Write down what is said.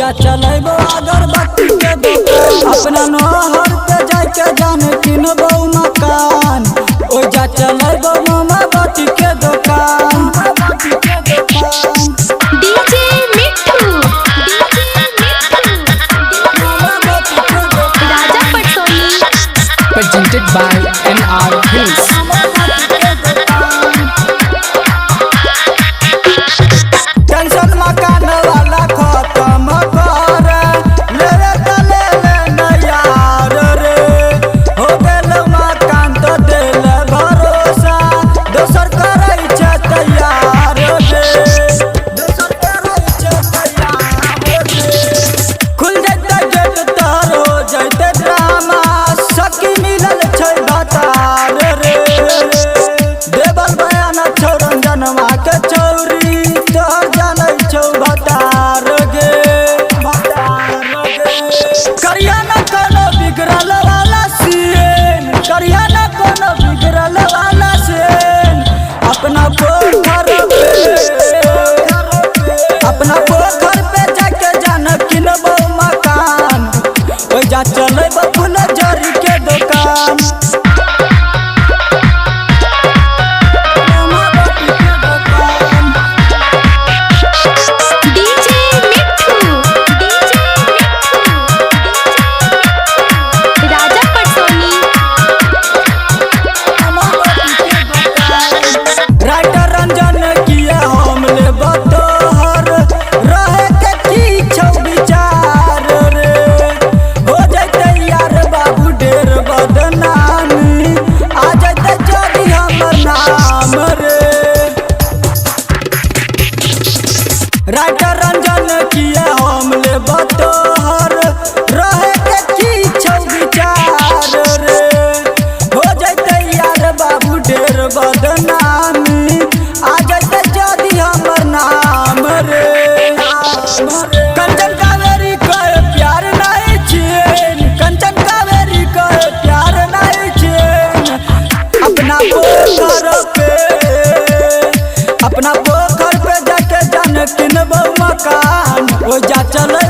जा चलेबो अगरबत्ती के दुकान अपना नहर पे जाके जान किनबो मकान ओ जा चलेबो मोमबत्ती के दुकान DJ Mitthu Raja Patsoni presented by NR Hills। Tension मकान वाला खत्म कर लेवे त ले नयार रे हो गेल मकान तो दिल भरोसा दोसर करै छै तैयार रे दोसर करै छै तैयार रे खुल जैते गेट तर हो जैते ड्रामा सखी मिलल छै भतार रे देवल बयान छौ रंजनवा के चौरी तोहर जानै छौ भतार गे करिया न कोनो बिगड़ल वाला सीन करिया न कोनो बिगड़ल वाला सीन अपना पोखर पे जाके जान किनबो मकान ओ जा चलेबो फूल जरी के दुकान डीजे मिट्ठू राजा पटसोनी राइटर रंजन किया हम लेबो तोहर रहे के की छौ विचार रे हो जैते यार बाबू ढेर बदनामी आ जैते जदी हमर नाम रे राइटर रंजन किया हम लेबो तोहर रहे के की छौ विचार रे हो जैते यार बाबू ढेर बदनामी आ जैते जदी हमर नाम रे कंचन कावेरी कहे प्यार नहीं छेन कंचन कावेरी कहे प्यार नहीं छेन अपना पोखर पे जाके जान किनबो मकान ओ जा चले